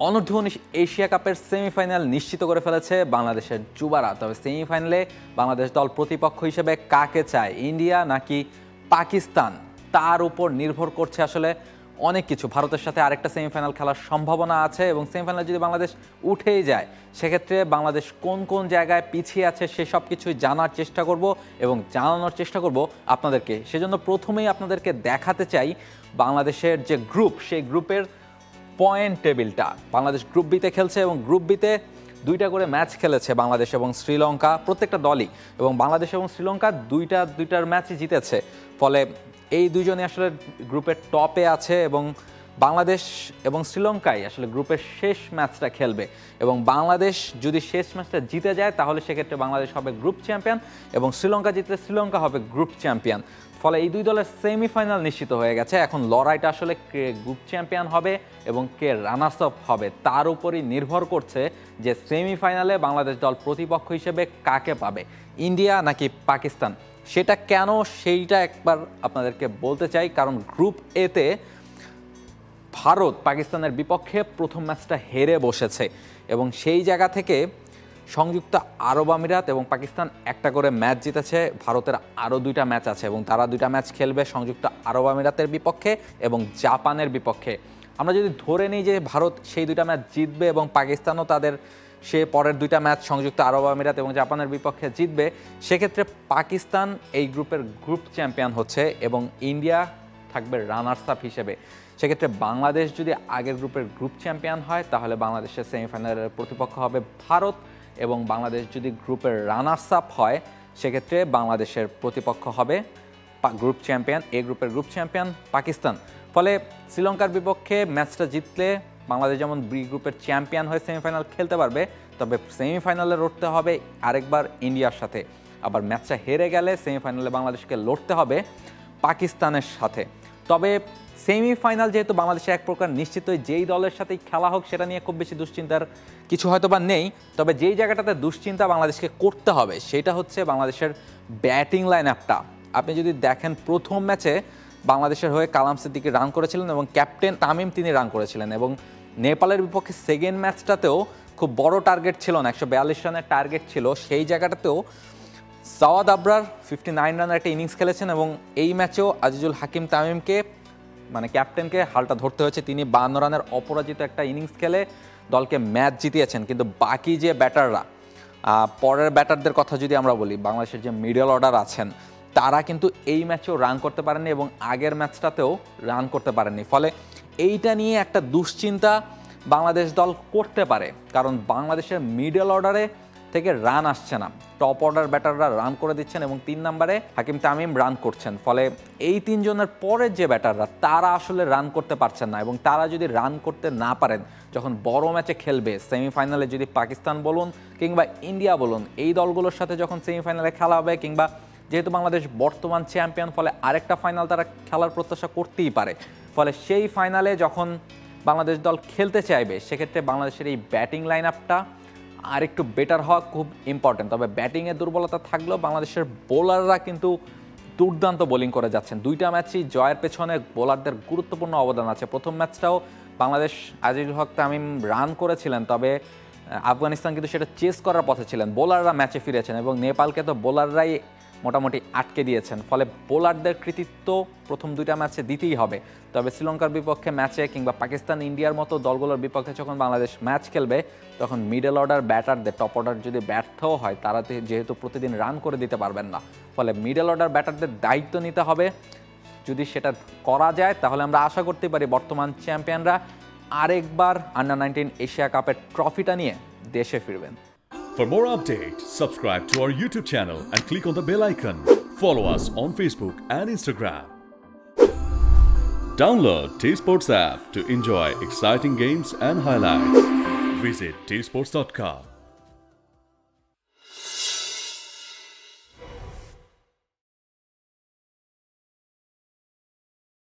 অনূর্ধ্ব-19 Asia কাপের semifinal নিশ্চিত করে ফেলেছে বাংলাদেশের যুবারা। তবে সেমিফাইনালে বাংলাদেশ দল প্রতিপক্ষ হিসেবে কাকে চায়, ইন্ডিয়া নাকি পাকিস্তান, তার উপর নির্ভর করছে আসলে অনেক কিছু। ভারতের সাথে আরেকটা সেমিফাইনাল খেলার সম্ভাবনা আছে এবং সেমিফাইনাল যদি বাংলাদেশ উঠেই যায় সেক্ষেত্রে বাংলাদেশ কোন কোন জায়গায় পিছিয়ে আছে সে সব কিছুই জানার চেষ্টা করব এবং জানানোর চেষ্টা করব আপনাদেরকে। সেজন্য প্রথমেই আপনাদেরকে দেখাতে চাই বাংলাদেশের যে গ্রুপ, সেই গ্রুপের পয়েন্ট টেবিলটা। বাংলাদেশ গ্রুপ বিতে খেলছে এবং গ্রুপ বিতে দুইটা করে ম্যাচ খেলেছে বাংলাদেশ এবং শ্রীলঙ্কা, প্রত্যেকটা দলই, এবং বাংলাদেশ এবং শ্রীলঙ্কা দুইটার ম্যাচই জিতেছে। ফলে এই দুইজনই আসলে গ্রুপের টপে আছে এবং বাংলাদেশ এবং শ্রীলঙ্কাই আসলে গ্রুপের শেষ ম্যাচটা খেলবে এবং বাংলাদেশ যদি শেষ ম্যাচটা জিতে যায় তাহলে সেক্ষেত্রে বাংলাদেশ হবে গ্রুপ চ্যাম্পিয়ন এবং শ্রীলঙ্কা জিতলে শ্রীলঙ্কা হবে গ্রুপ চ্যাম্পিয়ন। ফলে এই দুই দলের সেমিফাইনাল নিশ্চিত হয়ে গেছে। এখন লড়াইটা আসলে কে গ্রুপ চ্যাম্পিয়ন হবে এবং কে রানার্স আপ হবে তার উপরই নির্ভর করছে যে সেমিফাইনালে বাংলাদেশ দল প্রতিপক্ষ হিসেবে কাকে পাবে, ইন্ডিয়া নাকি পাকিস্তান। সেটা কেন সেইটা একবার আপনাদেরকে বলতে চাই। কারণ গ্রুপ এতে ভারত পাকিস্তানের বিপক্ষে প্রথম ম্যাচটা হেরে বসেছে এবং সেই জায়গা থেকে সংযুক্ত আরব আমিরাত এবং পাকিস্তান একটা করে ম্যাচ জিতেছে। ভারতের আরও দুইটা ম্যাচ আছে এবং তারা দুইটা ম্যাচ খেলবে সংযুক্ত আরব আমিরাতের বিপক্ষে এবং জাপানের বিপক্ষে। আমরা যদি ধরে নিই যে ভারত সেই দুইটা ম্যাচ জিতবে এবং পাকিস্তানও তাদের সে পরের দুইটা ম্যাচ সংযুক্ত আরব আমিরাত এবং জাপানের বিপক্ষে জিতবে, সেক্ষেত্রে পাকিস্তান এই গ্রুপের গ্রুপ চ্যাম্পিয়ন হচ্ছে এবং ইন্ডিয়া থাকবে রানার্স আপ হিসেবে। সেক্ষেত্রে বাংলাদেশ যদি আগের গ্রুপের গ্রুপ চ্যাম্পিয়ন হয় তাহলে বাংলাদেশের সেমিফাইনালের প্রতিপক্ষ হবে ভারত এবং বাংলাদেশ যদি গ্রুপের রানার্স আপ হয় সেক্ষেত্রে বাংলাদেশের প্রতিপক্ষ হবে গ্রুপ চ্যাম্পিয়ন, এ গ্রুপের গ্রুপ চ্যাম্পিয়ন পাকিস্তান। ফলে শ্রীলঙ্কার বিপক্ষে ম্যাচটা জিতলে বাংলাদেশ যেমন বি গ্রুপের চ্যাম্পিয়ন হয়ে সেমিফাইনাল খেলতে পারবে, তবে সেমিফাইনালে লড়তে হবে আরেকবার ইন্ডিয়ার সাথে। আবার ম্যাচটা হেরে গেলে সেমিফাইনালে বাংলাদেশকে লড়তে হবে পাকিস্তানের সাথে। তবে সেমিফাইনাল যেহেতু বাংলাদেশে এক প্রকার নিশ্চিত, যেই দলের সাথেই খেলা হোক সেটা নিয়ে খুব বেশি দুশ্চিন্তার কিছু হয়তো বা নেই। তবে যেই জায়গাটাতে দুশ্চিন্তা বাংলাদেশকে করতে হবে সেটা হচ্ছে বাংলাদেশের ব্যাটিং লাইন আপটা। আপনি যদি দেখেন প্রথম ম্যাচে বাংলাদেশের হয়ে কালাম সিদ্দিকী রান করেছিলেন এবং ক্যাপ্টেন তামিম তিনি রান করেছিলেন এবং নেপালের বিপক্ষে সেকেন্ড ম্যাচটাতেও খুব বড় টার্গেট ছিল না, 142 রানের টার্গেট ছিল, সেই জায়গাটাতেও সাওয়াদ আবরার 59 রানের একটা ইনিংস খেলেছেন এবং এই ম্যাচেও আজিজুল হাকিম তামিমকে মানে ক্যাপ্টেনকে হালটা ধরতে হয়েছে। তিনি 52 রানের অপরাজিত একটা ইনিংস খেলে দলকে ম্যাচ জিতিয়েছেন। কিন্তু বাকি যে ব্যাটাররা, পরের ব্যাটারদের কথা যদি আমরা বলি, বাংলাদেশের যে মিডল অর্ডার আছেন তারা কিন্তু এই ম্যাচেও রান করতে পারেননি এবং আগের ম্যাচটাতেও রান করতে পারেননি। ফলে এইটা নিয়ে একটা দুশ্চিন্তা বাংলাদেশ দল করতে পারে, কারণ বাংলাদেশের মিডল অর্ডারে থেকে রান আসছে না, টপ অর্ডার ব্যাটাররা রান করে দিচ্ছেন এবং 3 নম্বরে হাকিম তামিম রান করছেন। ফলে এই তিনজনের পরের যে ব্যাটাররা তারা আসলে রান করতে পারছেন না এবং তারা যদি রান করতে না পারেন, যখন বড় ম্যাচে খেলবে সেমিফাইনালে, যদি পাকিস্তান বলুন কিংবা ইন্ডিয়া বলুন, এই দলগুলোর সাথে যখন সেমিফাইনালে খেলা হবে, কিংবা যেহেতু বাংলাদেশ বর্তমান চ্যাম্পিয়ন ফলে আরেকটা ফাইনাল তারা খেলার প্রত্যাশা করতেই পারে। ফলে সেই ফাইনালে যখন বাংলাদেশ দল খেলতে চাইবে সেক্ষেত্রে বাংলাদেশের এই ব্যাটিং লাইন আপটা আর একটু বেটার হওয়া খুব ইম্পর্টেন্ট। তবে ব্যাটিংয়ে দুর্বলতা থাকলেও বাংলাদেশের বোলাররা কিন্তু দুর্দান্ত বোলিং করে যাচ্ছেন। দুইটা ম্যাচই জয়ের পেছনে বোলারদের গুরুত্বপূর্ণ অবদান আছে। প্রথম ম্যাচটাও বাংলাদেশ আজিজুল হক তামিম রান করেছিলেন, তবে আফগানিস্তান কিন্তু সেটা চেস করার পথে ছিলেন, বোলাররা ম্যাচে ফিরেছেন এবং নেপালকে তো বোলাররাই মোটামুটি আটকে দিয়েছেন। ফলে বোলারদের কৃতিত্ব প্রথম দুইটা ম্যাচে দিতেই হবে। তবে শ্রীলঙ্কার বিপক্ষে ম্যাচে কিংবা পাকিস্তান ইন্ডিয়ার মতো দলগুলোর বিপক্ষে যখন বাংলাদেশ ম্যাচ খেলবে তখন মিডল অর্ডার ব্যাটারদের, টপ অর্ডার যদি ব্যর্থও হয় তারা যেহেতু প্রতিদিন রান করে দিতে পারবেন না, ফলে মিডল অর্ডার ব্যাটারদের দায়িত্ব নিতে হবে। যদি সেটা করা যায় তাহলে আমরা আশা করতে পারি বর্তমান চ্যাম্পিয়নরা আরেকবার আন্ডার-19 এশিয়া কাপের ট্রফিটা নিয়ে দেশে ফিরবেন। For more updates, subscribe to our YouTube channel and click on the bell icon. Follow us on Facebook and Instagram. Download T-Sports app to enjoy exciting games and highlights. Visit tsports.com.